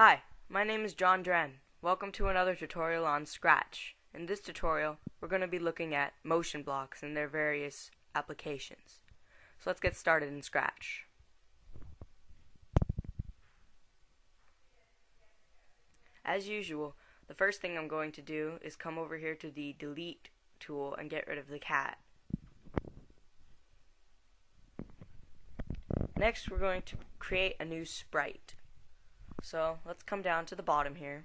Hi, my name is John Dren. Welcome to another tutorial on Scratch. In this tutorial, we're going to be looking at motion blocks and their various applications. So let's get started in Scratch. As usual, the first thing I'm going to do is come over here to the delete tool and get rid of the cat. Next, we're going to create a new sprite. So let's come down to the bottom here,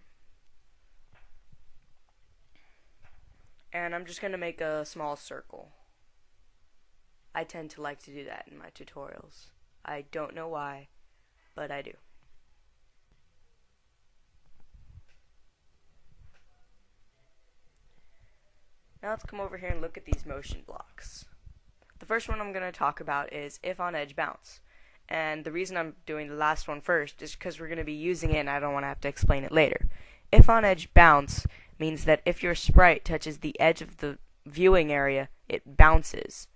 and I'm just going to make a small circle. I tend to like to do that in my tutorials. I don't know why, but I do. Now let's come over here and look at these motion blocks. The first one I'm going to talk about is if on edge bounce. And the reason I'm doing the last one first is because we're going to be using it and I don't want to have to explain it later. If on edge bounce means that if your sprite touches the edge of the viewing area, it bounces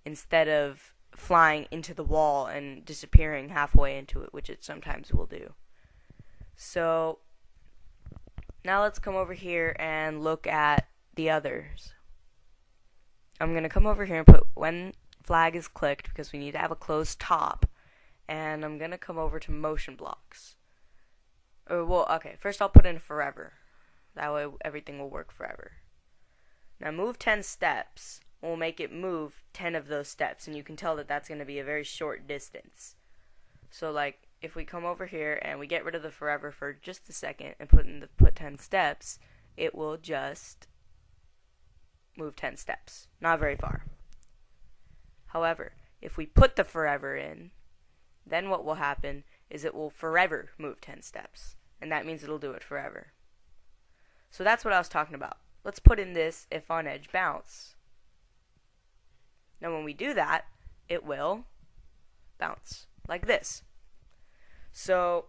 instead of flying into the wall and disappearing halfway into it, which it sometimes will do. So now let's come over here and look at the others. I'm going to come over here and put when flag is clicked because we need to have a closed top. And I'm going to come over to motion blocks. First I'll put in forever. That way everything will work forever. Now move 10 steps will make it move 10 of those steps, and you can tell that that's going to be a very short distance. So like if we come over here and we get rid of the forever for just a second and put 10 steps, it will just move 10 steps. Not very far. However, if we put the forever in, then what will happen is it will forever move 10 steps. And that means it'll do it forever. So that's what I was talking about. Let's put in this if on edge bounce. Now when we do that, it will bounce like this. So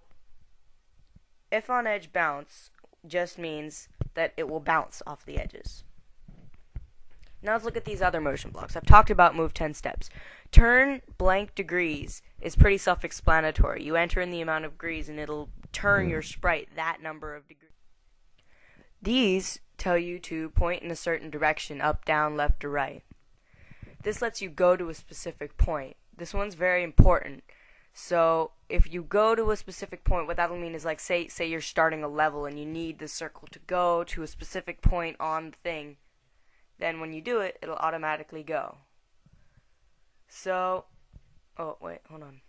if on edge bounce just means that it will bounce off the edges. Now let's look at these other motion blocks. I've talked about move 10 steps. Turn blank degrees is pretty self-explanatory. You enter in the amount of degrees and it'll turn your sprite that number of degrees. These tell you to point in a certain direction, up, down, left, or right. This lets you go to a specific point. This one's very important. So if you go to a specific point, what that'll mean is like say you're starting a level and you need the circle to go to a specific point on the thing. Then when you do it, it'll automatically go. So, oh wait, hold on.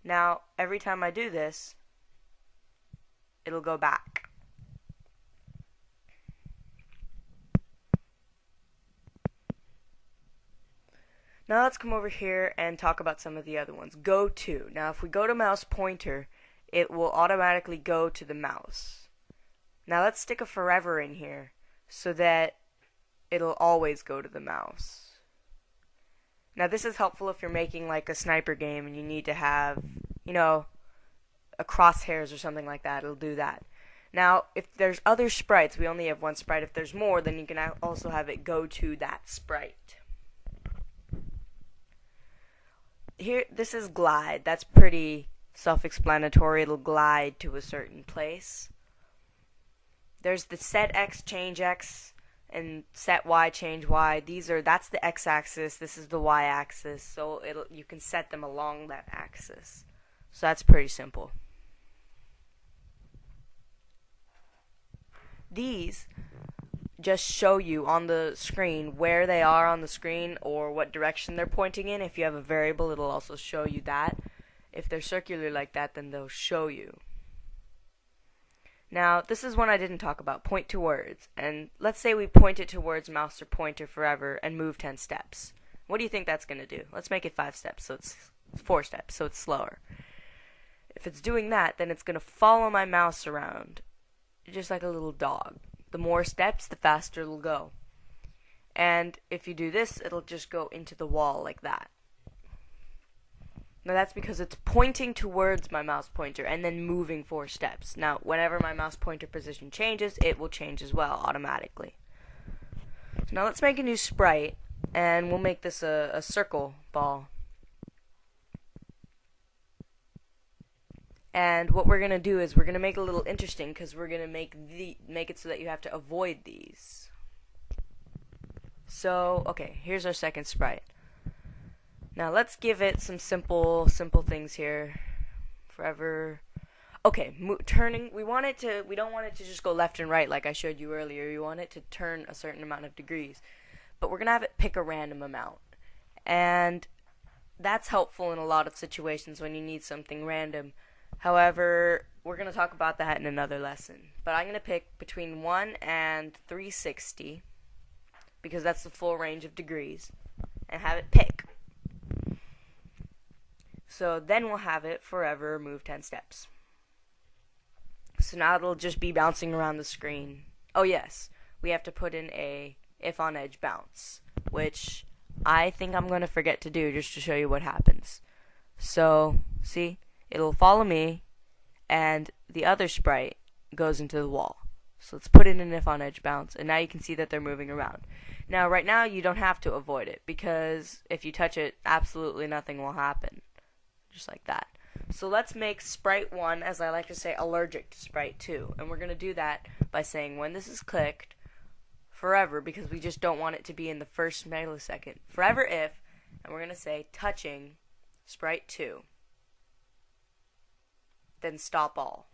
Now, every time I do this, it'll go back. Now let's come over here and talk about some of the other ones. Go to. Now if we go to mouse pointer, it will automatically go to the mouse. Now let's stick a forever in here so that it'll always go to the mouse. Now this is helpful if you're making like a sniper game and you need to have, a crosshairs or something like that. It'll do that. Now if there's other sprites, we only have one sprite. If there's more, then you can also have it go to that sprite. Here, this is glide. That's pretty self-explanatory. It'll glide to a certain place. There's the set X, change X, and set Y, change Y. That's the X-axis. This is the Y-axis. So you can set them along that axis. So that's pretty simple. These just show you on the screen where they are on the screen or what direction they're pointing in. If you have a variable, it'll also show you that. If they're circular like that, then they'll show you. Now, this is one I didn't talk about, point towards. And let's say we point it towards mouse or pointer forever and move 10 steps. What do you think that's going to do? Let's make it 5 steps, so it's 4 steps, so it's slower. If it's doing that, then it's going to follow my mouse around, just like a little dog. The more steps, the faster it'll go. And if you do this, it'll just go into the wall like that. Now that's because it's pointing towards my mouse pointer and then moving 4 steps. Now whenever my mouse pointer position changes, it will change as well automatically. So now let's make a new sprite, and we'll make this a circle ball. And what we're gonna do is we're gonna make it a little interesting because we're gonna make it so that you have to avoid these. So okay, here's our second sprite. Now let's give it some simple things here. Forever. Okay, turning. We don't want it to just go left and right like I showed you earlier. You want it to turn a certain amount of degrees, but we're gonna have it pick a random amount, and that's helpful in a lot of situations when you need something random. However, we're going to talk about that in another lesson. But I'm going to pick between 1 and 360 because that's the full range of degrees and have it pick. So then we'll have it forever move 10 steps. So now it'll just be bouncing around the screen. Oh yes, we have to put in a if on edge bounce, which I think I'm going to forget to do just to show you what happens. So, see? It'll follow me, and the other sprite goes into the wall. So let's put in an if on edge bounce, and now you can see that they're moving around. Now, right now, you don't have to avoid it, because if you touch it, absolutely nothing will happen. Just like that. So let's make sprite 1, as I like to say, allergic to sprite 2. And we're going to do that by saying when this is clicked, forever, because we just don't want it to be in the first millisecond. Forever if, and we're going to say touching sprite 2. Then stop all.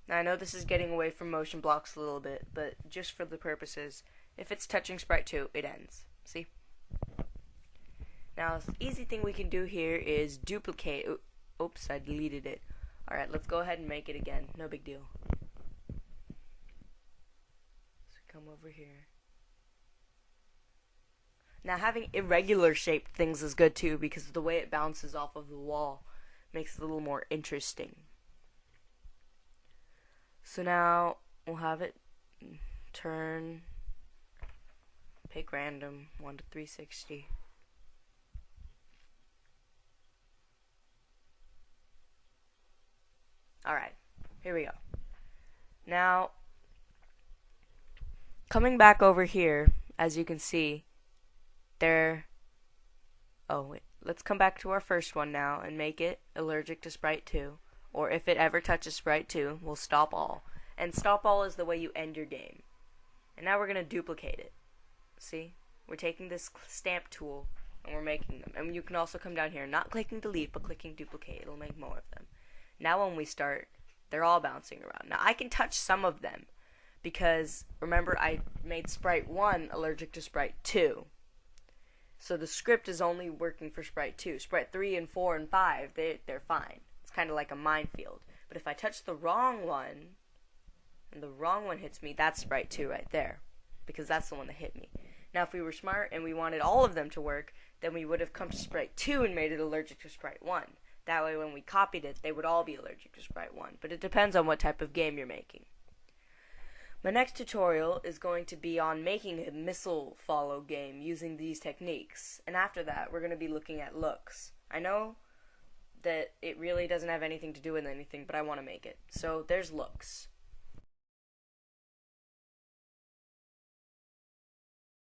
Now I know this is getting away from motion blocks a little bit, but just for the purposes, if it's touching sprite 2, it ends. See? Now, the easy thing we can do here is duplicate. Oops, I deleted it. Alright, let's go ahead and make it again. No big deal. So come over here. Now, having irregular shaped things is good too, because the way it bounces off of the wall makes it a little more interesting. So now we'll have it turn, pick random, 1 to 360. Alright, here we go. Now, coming back over here, as you can see, let's come back to our first one now and make it allergic to sprite 2. Or if it ever touches sprite 2, we'll stop all. And stop all is the way you end your game. And now we're going to duplicate it. See? We're taking this stamp tool and we're making them. And you can also come down here, not clicking delete, but clicking duplicate. It'll make more of them. Now when we start, they're all bouncing around. Now I can touch some of them because, remember, I made sprite 1 allergic to sprite 2. So the script is only working for sprite 2. Sprite 3 and 4 and 5, they're fine. It's kind of like a minefield. But if I touch the wrong one, and the wrong one hits me, that's sprite 2 right there. Because that's the one that hit me. Now if we were smart and we wanted all of them to work, then we would have come to sprite 2 and made it allergic to sprite 1. That way when we copied it, they would all be allergic to sprite 1. But it depends on what type of game you're making. My next tutorial is going to be on making a missile follow game using these techniques. And after that, we're going to be looking at looks. I know that it really doesn't have anything to do with anything, but I want to make it. So there's looks.